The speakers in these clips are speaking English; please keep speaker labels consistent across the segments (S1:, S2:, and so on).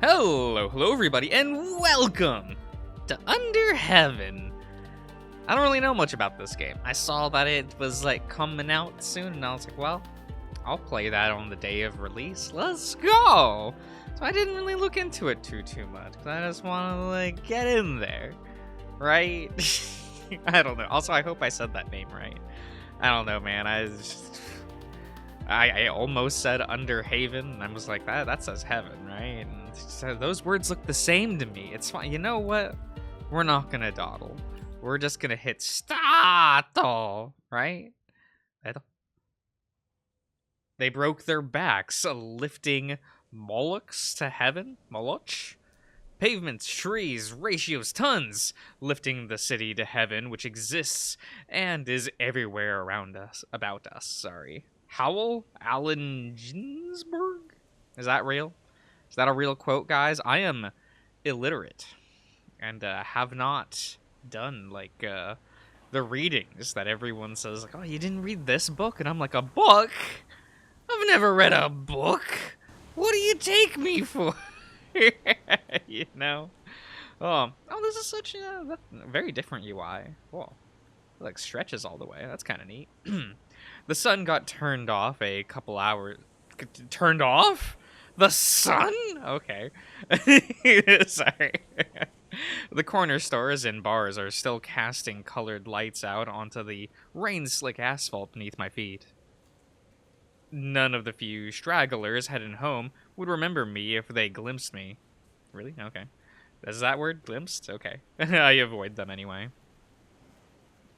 S1: Hello everybody, and welcome to Under Heaven. I don't really know much about this game. I saw that it was like coming out soon, and I was like, well, I'll play that on the day of release. Let's go! So I didn't really look into it too much, because I just want to like get in there, right? I don't know. Also, I hope I said that name right. I don't know, man. I almost said Under Haven, and I was like, that says heaven, right? And so those words look the same to me. It's fine. You know what? We're not gonna dawdle. We're just gonna hit start, right? They broke their backs, lifting Molochs to heaven. Moloch? Pavements, trees, ratios, tons, lifting the city to heaven, which exists and is everywhere around us, about us, sorry. Howell Allen Ginsberg? Is that real? Is that a real quote, guys? I am illiterate and have not done like the readings that everyone says like, oh, you didn't read this book? And I'm like, a book? I've never read a book. What do you take me for? You know? Oh, this is such a very different UI. Whoa. It like stretches all the way. That's kind of neat. The sun got turned off a couple hours. Turned off? The sun? Okay. Sorry. The corner stores and bars are still casting colored lights out onto the rain-slick asphalt beneath my feet. None of the few stragglers heading home would remember me if they glimpsed me. Really? Okay. Is that word? Glimpsed? Okay. I avoid them anyway.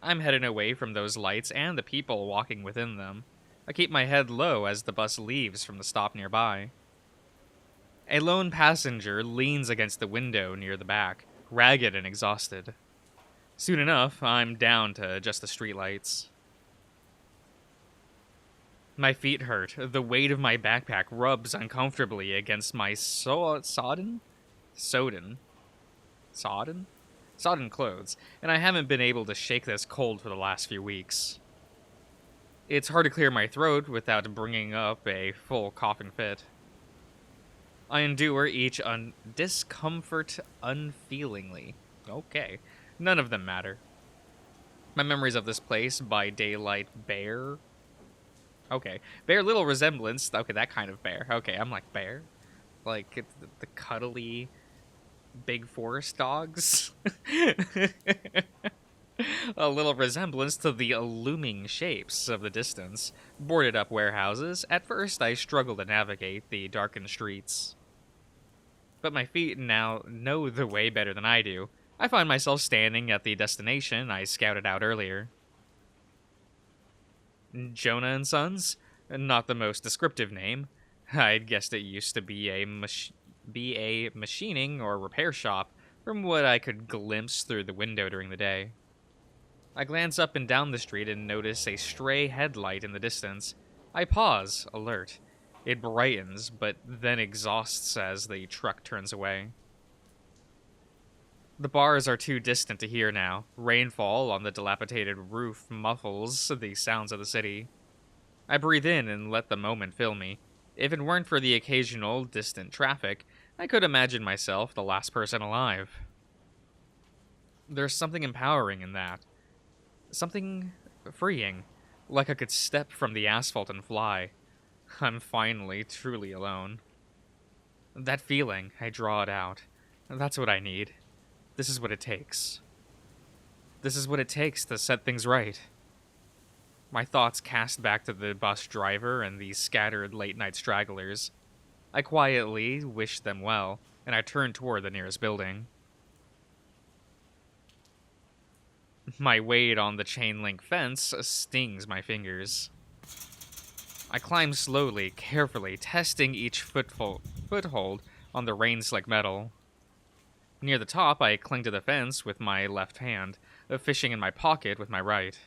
S1: I'm heading away from those lights and the people walking within them. I keep my head low as the bus leaves from the stop nearby. A lone passenger leans against the window near the back, ragged and exhausted. Soon enough, I'm down to just the streetlights. My feet hurt. The weight of my backpack rubs uncomfortably against my sodden clothes, and I haven't been able to shake this cold for the last few weeks. It's hard to clear my throat without bringing up a full coughing fit. I endure each discomfort unfeelingly. Okay, none of them matter. My memories of this place by daylight bear. Okay, bear little resemblance. Okay, that kind of bear. Okay, I'm like bear? Like it's the cuddly big forest dogs? A little resemblance to the looming shapes of the distance. Boarded up warehouses. At first, I struggle to navigate the darkened streets. But my feet now know the way better than I do. I find myself standing at the destination I scouted out earlier. Jonah and Sons? Not the most descriptive name. I'd guessed it used to be a machining or repair shop from what I could glimpse through the window during the day. I glance up and down the street and notice a stray headlight in the distance. I pause, alert. It brightens, but then exhausts as the truck turns away. The bars are too distant to hear now. Rainfall on the dilapidated roof muffles the sounds of the city. I breathe in and let the moment fill me. If it weren't for the occasional distant traffic, I could imagine myself the last person alive. There's something empowering in that. Something freeing. Like I could step from the asphalt and fly. I'm finally truly alone. That feeling, I draw it out. That's what I need. This is what it takes. This is what it takes to set things right. My thoughts cast back to the bus driver and the scattered late-night stragglers. I quietly wish them well, and I turn toward the nearest building. My weight on the chain-link fence stings my fingers. I climb slowly, carefully, testing each foothold on the rain-slick metal. Near the top, I cling to the fence with my left hand, fishing in my pocket with my right.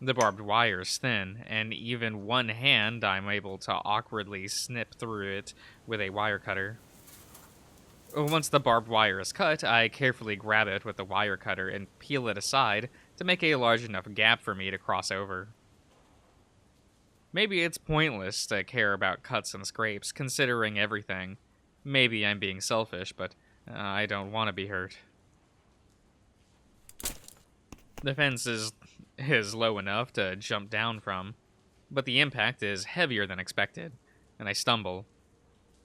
S1: The barbed wire is thin, and even one hand I'm able to awkwardly snip through it with a wire cutter. Once the barbed wire is cut, I carefully grab it with the wire cutter and peel it aside to make a large enough gap for me to cross over. Maybe it's pointless to care about cuts and scrapes, considering everything. Maybe I'm being selfish, but I don't want to be hurt. The fence is low enough to jump down from, but the impact is heavier than expected, and I stumble.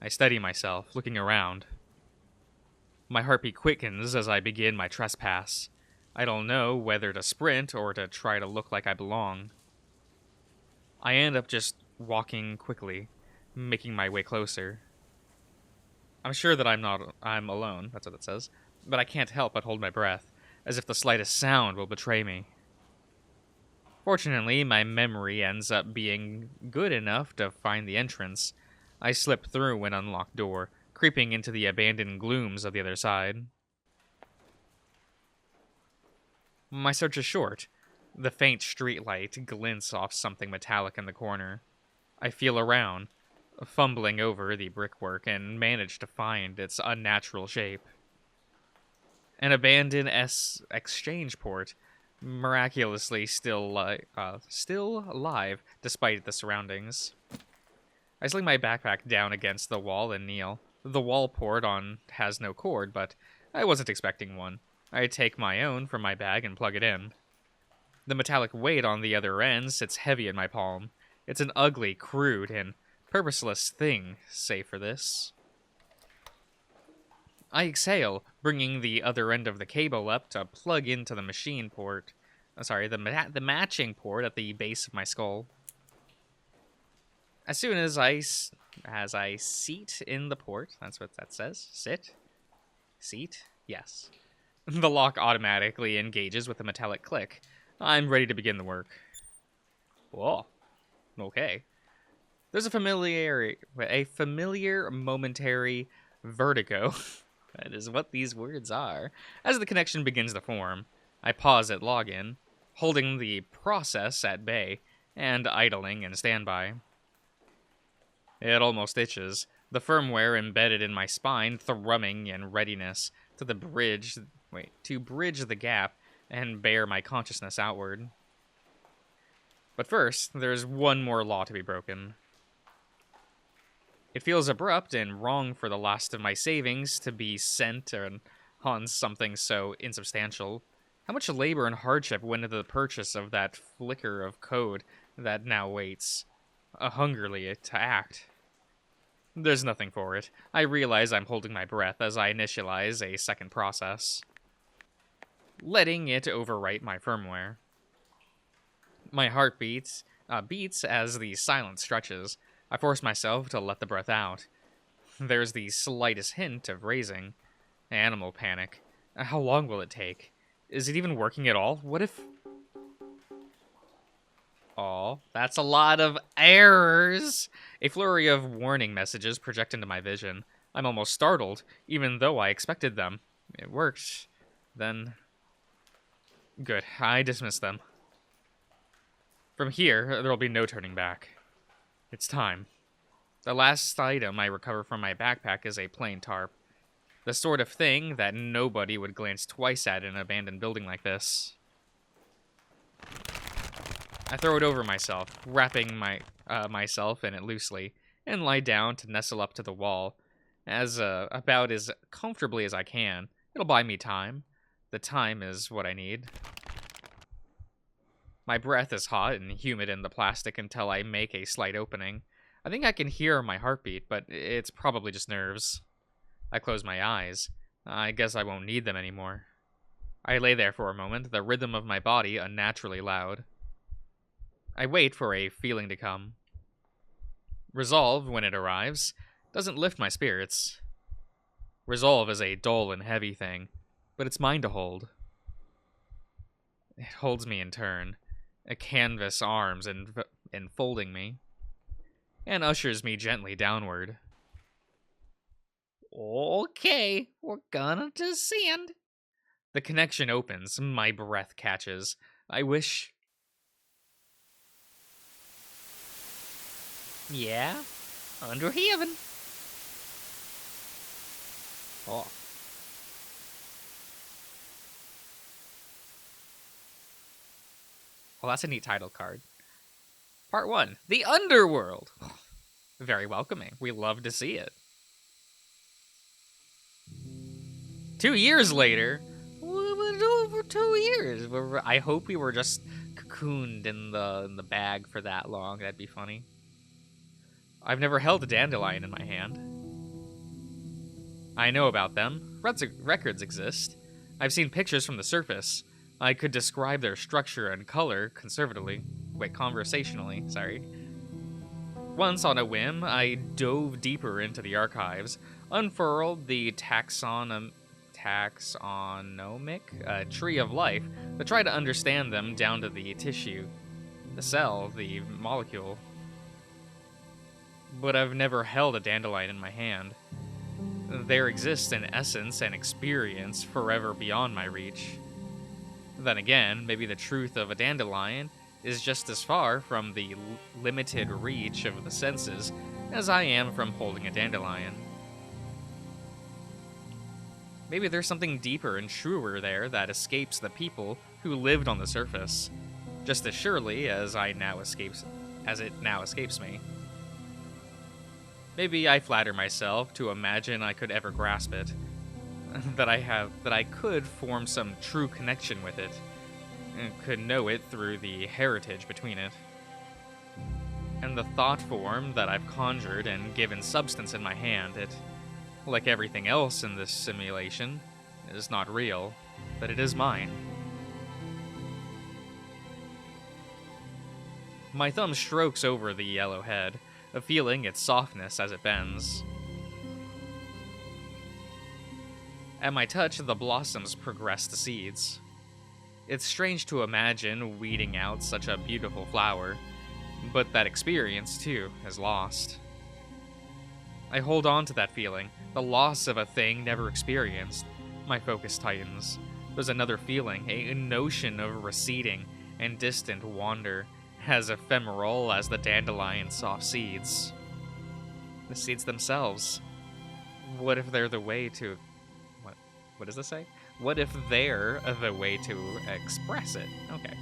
S1: I steady myself, looking around. My heartbeat quickens as I begin my trespass. I don't know whether to sprint or to try to look like I belong. I end up just walking quickly, making my way closer. I'm sure that I'm alone, that's what it says, but I can't help but hold my breath, as if the slightest sound will betray me. Fortunately, my memory ends up being good enough to find the entrance. I slip through an unlocked door, creeping into the abandoned glooms of the other side. My search is short. The faint streetlight glints off something metallic in the corner. I feel around, fumbling over the brickwork, and manage to find its unnatural shape. An abandoned exchange port, miraculously still alive despite the surroundings. I sling my backpack down against the wall and kneel. The wall port on has no cord, but I wasn't expecting one. I take my own from my bag and plug it in. The metallic weight on the other end sits heavy in my palm. It's an ugly, crude, and purposeless thing, save for this. I exhale, bringing the other end of the cable up to plug into the machine port. The matching port at the base of my skull. As soon as I seat in the port, that's what that says. Sit? Seat? Yes. The lock automatically engages with a metallic click. I'm ready to begin the work. Whoa. Okay. There's a familiar momentary vertigo. That is what these words are. As the connection begins to form, I pause at login, holding the process at bay, and idling in standby. It almost itches, the firmware embedded in my spine thrumming in readiness to bridge the gap and bear my consciousness outward. But first, there's one more law to be broken. It feels abrupt and wrong for the last of my savings to be sent on something so insubstantial. How much labor and hardship went into the purchase of that flicker of code that now waits, hungrily to act? There's nothing for it. I realize I'm holding my breath as I initialize a second process, letting it overwrite my firmware. My heart beats as the silence stretches. I force myself to let the breath out. There's the slightest hint of raising. Animal panic. How long will it take? Is it even working at all? What if... Aw, that's a lot of errors! A flurry of warning messages project into my vision. I'm almost startled, even though I expected them. It worked. Then... Good, I dismiss them. From here, there'll be no turning back. It's time. The last item I recover from my backpack is a plain tarp. The sort of thing that nobody would glance twice at in an abandoned building like this. I throw it over myself, wrapping myself in it loosely, and lie down to nestle up to the wall, about as comfortably as I can. It'll buy me time. The time is what I need. My breath is hot and humid in the plastic until I make a slight opening. I think I can hear my heartbeat, but it's probably just nerves. I close my eyes. I guess I won't need them anymore. I lay there for a moment, the rhythm of my body unnaturally loud. I wait for a feeling to come. Resolve, when it arrives, doesn't lift my spirits. Resolve is a dull and heavy thing, but it's mine to hold. It holds me in turn. A canvas arms enfolding me, and ushers me gently downward. Okay, we're gonna descend. The connection opens, my breath catches. I wish... Yeah, under heaven. Oh. Well, that's a neat title card. Part 1, The Underworld. Very welcoming. We love to see it. 2 years later? Over 2 years. I hope we were just cocooned in the bag for that long. That'd be funny. I've never held a dandelion in my hand. I know about them. Records exist. I've seen pictures from the surface. I could describe their structure and color conversationally, sorry. Once, on a whim, I dove deeper into the archives, unfurled the taxonomic tree of life to try to understand them down to the tissue, the cell, the molecule. But I've never held a dandelion in my hand. There exists an essence and experience forever beyond my reach. Then again, maybe the truth of a dandelion is just as far from the limited reach of the senses as I am from holding a dandelion. Maybe there's something deeper and truer there that escapes the people who lived on the surface, just as surely as it now escapes me. Maybe I flatter myself to imagine I could ever grasp it, that I could form some true connection with it, and could know it through the heritage between it. And the thought form that I've conjured and given substance in my hand, it, like everything else in this simulation, is not real, but it is mine. My thumb strokes over the yellow head, feeling its softness as it bends. At my touch, the blossoms progress to seeds. It's strange to imagine weeding out such a beautiful flower, but that experience, too, is lost. I hold on to that feeling, the loss of a thing never experienced. My focus tightens. There's another feeling, a notion of receding and distant wander, as ephemeral as the dandelion's soft seeds. The seeds themselves. What if they're the way to... What does this say? What if they're the way to express it? Okay.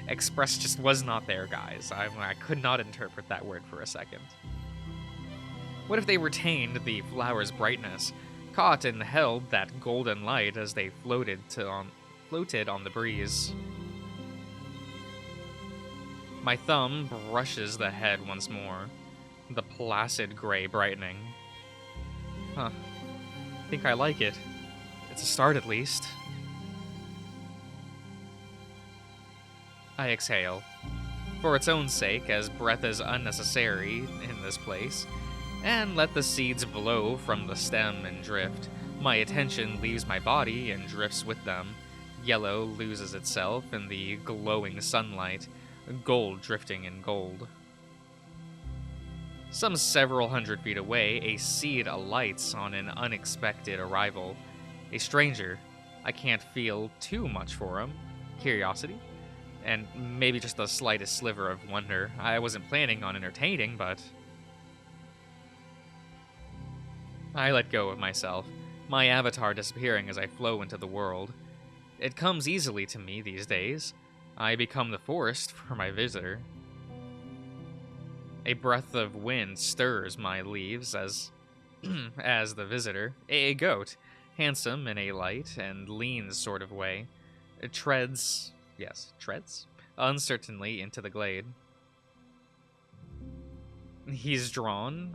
S1: Express just was not there, guys. I could not interpret that word for a second. What if they retained the flower's brightness, caught and held that golden light as they floated on the breeze? My thumb brushes the head once more, the placid gray brightening. Huh. I think I like it. It's a start, at least. I exhale. For its own sake, as breath is unnecessary in this place, and let the seeds blow from the stem and drift. My attention leaves my body and drifts with them. Yellow loses itself in the glowing sunlight, gold drifting in gold. Some several hundred feet away, a seed alights on an unexpected arrival. A stranger. I can't feel too much for him. Curiosity? And maybe just the slightest sliver of wonder. I wasn't planning on entertaining, but... I let go of myself, my avatar disappearing as I flow into the world. It comes easily to me these days. I become the forest for my visitor. A breath of wind stirs my leaves as the visitor, a goat, handsome in a light and lean sort of way, treads uncertainly into the glade. He's drawn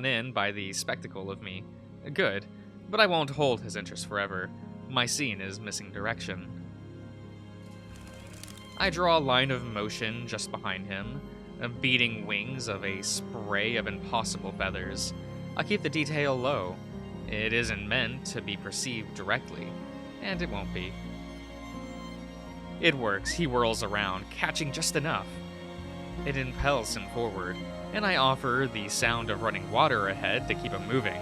S1: in by the spectacle of me. Good, but I won't hold his interest forever. My scene is missing direction. I draw a line of motion just behind him, beating wings of a spray of impossible feathers. I keep the detail low. It isn't meant to be perceived directly, and it won't be. It works. He whirls around, catching just enough. It impels him forward, and I offer the sound of running water ahead to keep him moving.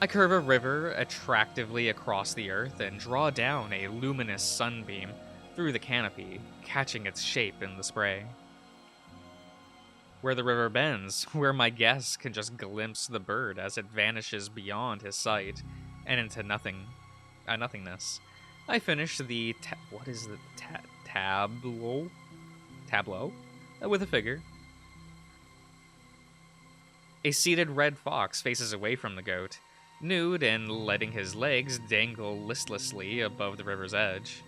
S1: I curve a river attractively across the earth and draw down a luminous sunbeam through the canopy, catching its shape in the spray. Where the river bends, where my guest can just glimpse the bird as it vanishes beyond his sight and into nothingness. I finish the tableau with a figure. A seated red fox faces away from the goat, nude and letting his legs dangle listlessly above the river's edge.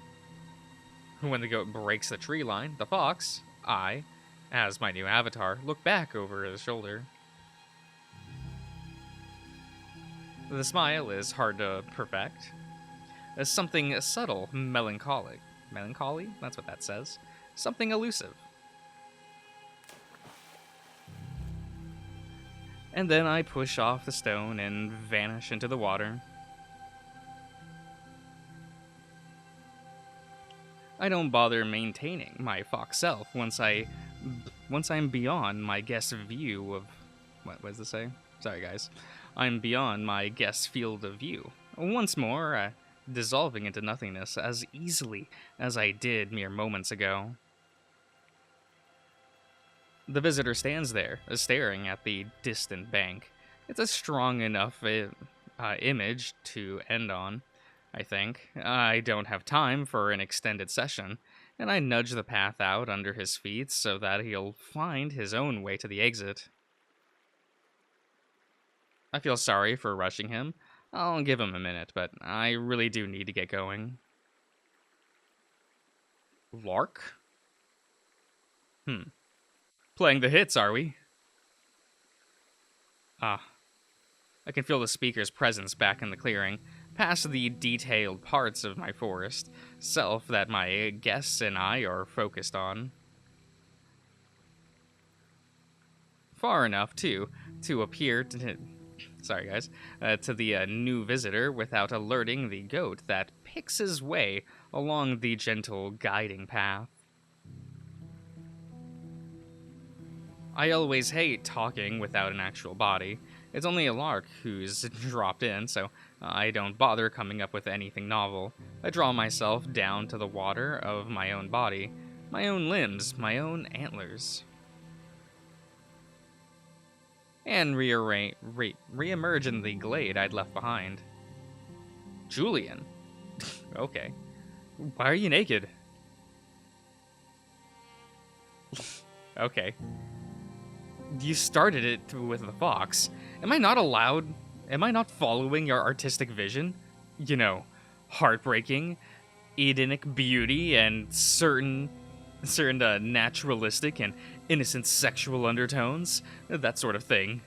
S1: When the goat breaks the tree line, the fox, I, as my new avatar, look back over his shoulder. The smile is hard to perfect. As something subtle, melancholic. Melancholy? That's what that says. Something elusive. And then I push off the stone and vanish into the water. I don't bother maintaining my fox self once I'm beyond my guest's view of... What does this say? Sorry, guys. I'm beyond my guest's field of view. Once more, dissolving into nothingness as easily as I did mere moments ago. The visitor stands there, staring at the distant bank. It's a strong enough image to end on, I think. I don't have time for an extended session, and I nudge the path out under his feet so that he'll find his own way to the exit. I feel sorry for rushing him. I'll give him a minute, but I really do need to get going. Lark? Playing the hits, are we? Ah. I can feel the speaker's presence back in the clearing, past the detailed parts of my forest self that my guests and I are focused on. Far enough, too, to appear to... Sorry, guys. To the new visitor without alerting the goat that picks his way along the gentle guiding path. I always hate talking without an actual body. It's only a lark who's dropped in, so I don't bother coming up with anything novel. I draw myself down to the water of my own body, my own limbs, my own antlers. And re-emerge in the glade I'd left behind. Julian? Okay. Why are you naked? Okay. You started it with the fox. Am I not following your artistic vision? You know, heartbreaking, Edenic beauty, and certain naturalistic and innocent sexual undertones, that sort of thing.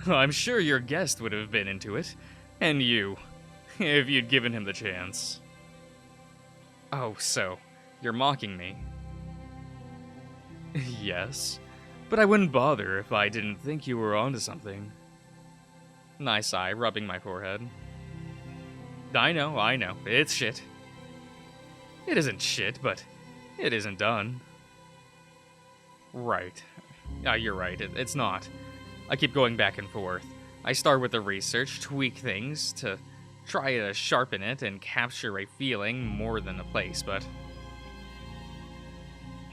S1: I'm sure your guest would have been into it, and you, if you'd given him the chance. Oh, so, you're mocking me. Yes, but I wouldn't bother if I didn't think you were onto something. I sigh, rubbing my forehead. I know, it's shit. It isn't shit, but it isn't done. Right. You're right, it's not. I keep going back and forth. I start with the research, tweak things to try to sharpen it and capture a feeling more than a place, but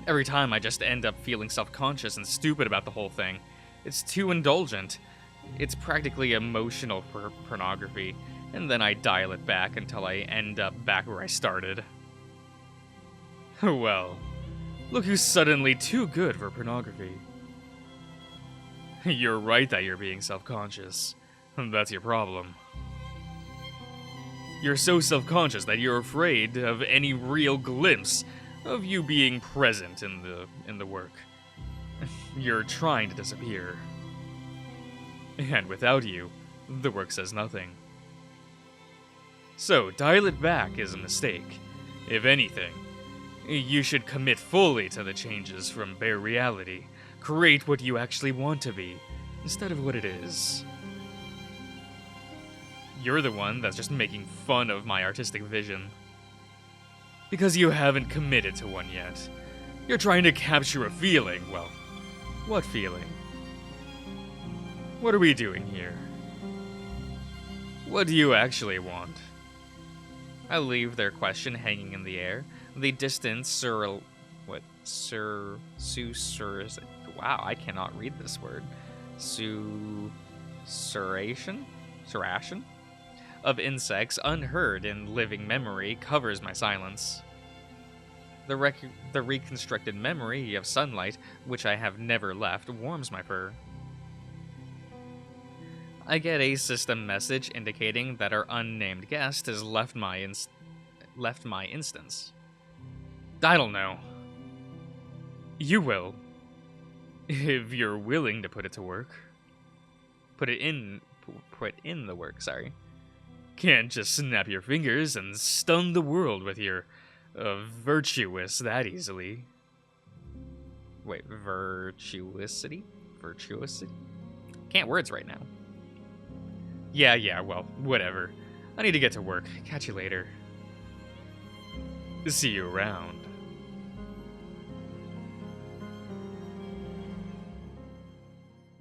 S1: every time I just end up feeling self-conscious and stupid about the whole thing. It's too indulgent. It's practically emotional pornography, and then I dial it back until I end up back where I started. Well, look who's suddenly too good for pornography. You're right that you're being self-conscious. That's your problem. You're so self-conscious that you're afraid of any real glimpse of you being present in the work. You're trying to disappear. And without you, the work says nothing. So, dial it back is a mistake. If anything, you should commit fully to the changes from bare reality. Create what you actually want to be, instead of what it is. You're the one that's just making fun of my artistic vision. Because you haven't committed to one yet. You're trying to capture a feeling. Well, what feeling? What are we doing here? What do you actually want? I leave their question hanging in the air. The distant wow, I cannot read this word. Susurration of insects unheard in living memory covers my silence. The reconstructed memory of sunlight, which I have never left, warms my fur. I get a system message indicating that our unnamed guest has left my instance. I don't know. You will. If you're willing to put it to work. Put in the work, sorry. Can't just snap your fingers and stun the world with your virtuous that easily. Wait, virtuosity? Virtuosity? Can't words right now. Yeah, well, whatever. I need to get to work. Catch you later. See you around.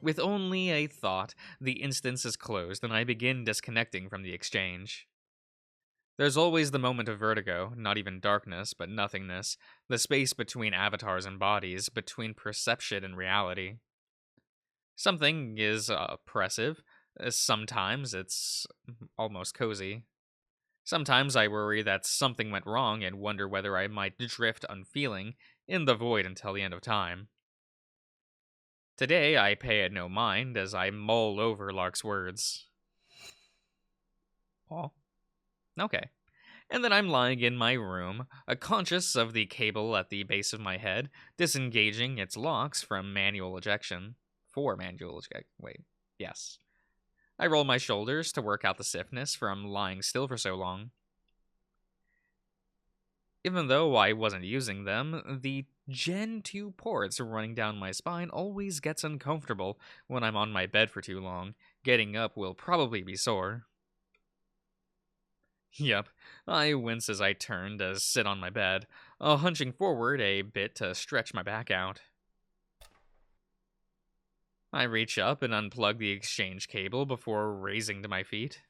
S1: With only a thought, the instance is closed and I begin disconnecting from the exchange. There's always the moment of vertigo, not even darkness, but nothingness, the space between avatars and bodies, between perception and reality. Something is oppressive. Sometimes it's almost cozy. Sometimes I worry that something went wrong and wonder whether I might drift unfeeling in the void until the end of time. Today I pay it no mind as I mull over Lark's words. Oh, okay. And then I'm lying in my room, conscious of the cable at the base of my head, disengaging its locks from manual ejection. Yes. I roll my shoulders to work out the stiffness from lying still for so long. Even though I wasn't using them, the Gen 2 ports running down my spine always gets uncomfortable when I'm on my bed for too long. Getting up will probably be sore. Yep, I wince as I turn to sit on my bed, hunching forward a bit to stretch my back out. I reach up and unplug the exchange cable before raising to my feet.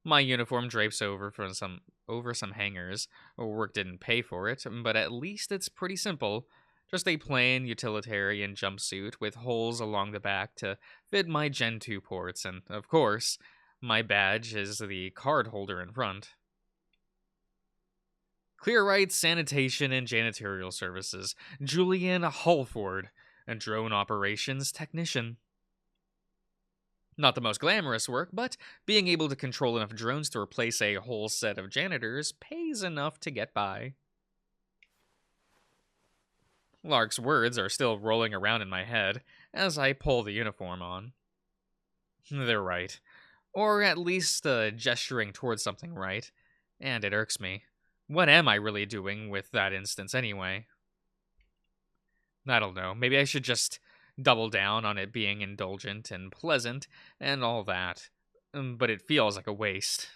S1: My uniform drapes over some hangers. Work didn't pay for it, but at least it's pretty simple. Just a plain utilitarian jumpsuit with holes along the back to fit my Gen 2 ports, and, of course, my badge is the card holder in front. Clear Rights Sanitation and Janitorial Services, Julian Halford, a drone operations technician. Not the most glamorous work, but being able to control enough drones to replace a whole set of janitors pays enough to get by. Lark's words are still rolling around in my head as I pull the uniform on. They're right. Or at least gesturing towards something right. And it irks me. What am I really doing with that instance anyway? I don't know. Maybe I should just double down on it being indulgent and pleasant and all that. But it feels like a waste.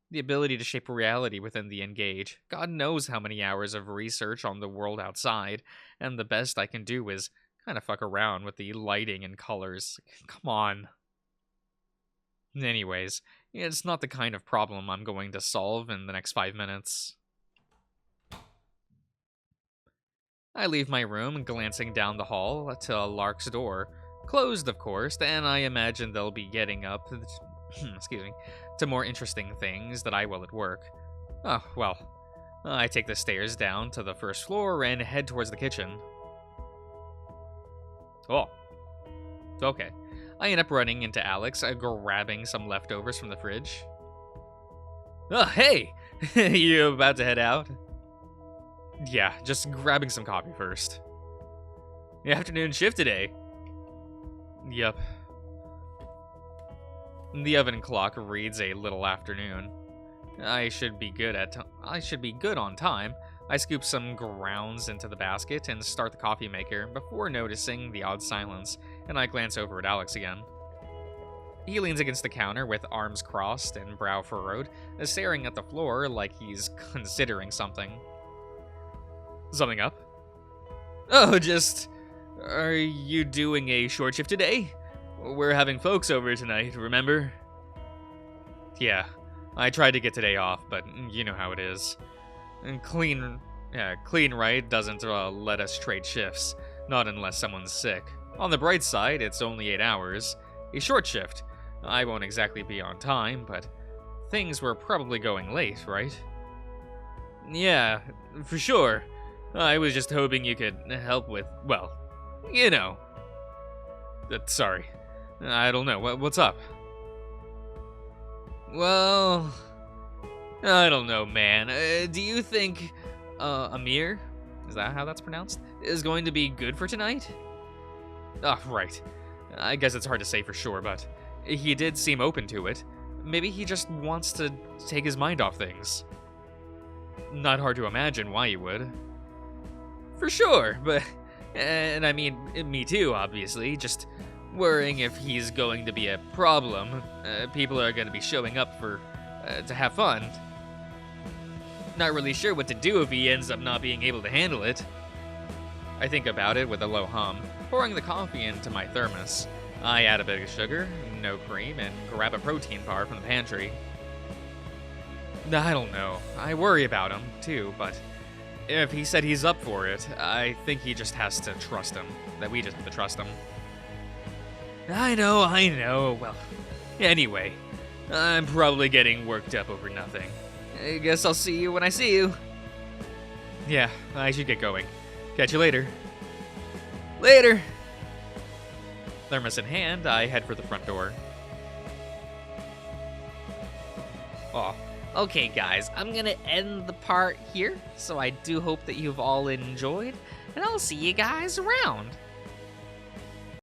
S1: The ability to shape reality within the Engage. God knows how many hours of research on the world outside, and the best I can do is kind of fuck around with the lighting and colors. Come on. Anyways, it's not the kind of problem I'm going to solve in the next 5 minutes. I leave my room, glancing down the hall to Lark's door. Closed, of course, and I imagine they'll be getting up to more interesting things that I will at work. Oh, well. I take the stairs down to the first floor and head towards the kitchen. Oh. Okay. I end up running into Alex, grabbing some leftovers from the fridge. Oh, hey! You about to head out? Yeah, just grabbing some coffee first. The afternoon shift today. Yep. The oven clock reads a little afternoon. I should be good on time. I scoop some grounds into the basket and start the coffee maker before noticing the odd silence, and I glance over at Alex again. He leans against the counter with arms crossed and brow furrowed, staring at the floor like he's considering something. Something up? Oh, are you doing a short shift today? We're having folks over tonight, remember? Yeah, I tried to get today off, but you know how it is. And Clean Right doesn't let us trade shifts, not unless someone's sick. On the bright side, it's only 8 hours. A short shift. I won't exactly be on time, but things were probably going late, right? Yeah, for sure. I was just hoping you could help with, well, you know. Sorry. I don't know. What's up? Well, I don't know, man. Do you think Amir, is that how that's pronounced, is going to be good for tonight? Oh, right. I guess it's hard to say for sure, but he did seem open to it. Maybe he just wants to take his mind off things. Not hard to imagine why he would. For sure, but... And I mean, me too, obviously. Just worrying if he's going to be a problem. People are going to be showing up to have fun. Not really sure what to do if he ends up not being able to handle it. I think about it with a low hum, pouring the coffee into my thermos. I add a bit of sugar, no cream, and grab a protein bar from the pantry. I don't know. I worry about him, too, but if he said he's up for it, I think he just has to trust him. That we just have to trust him. I know. Well, anyway, I'm probably getting worked up over nothing. I guess I'll see you when I see you. Yeah, I should get going. Catch you later. Later! Thermos in hand, I head for the front door. Aw. Okay, guys, I'm gonna end the part here, so I do hope that you've all enjoyed, and I'll see you guys around.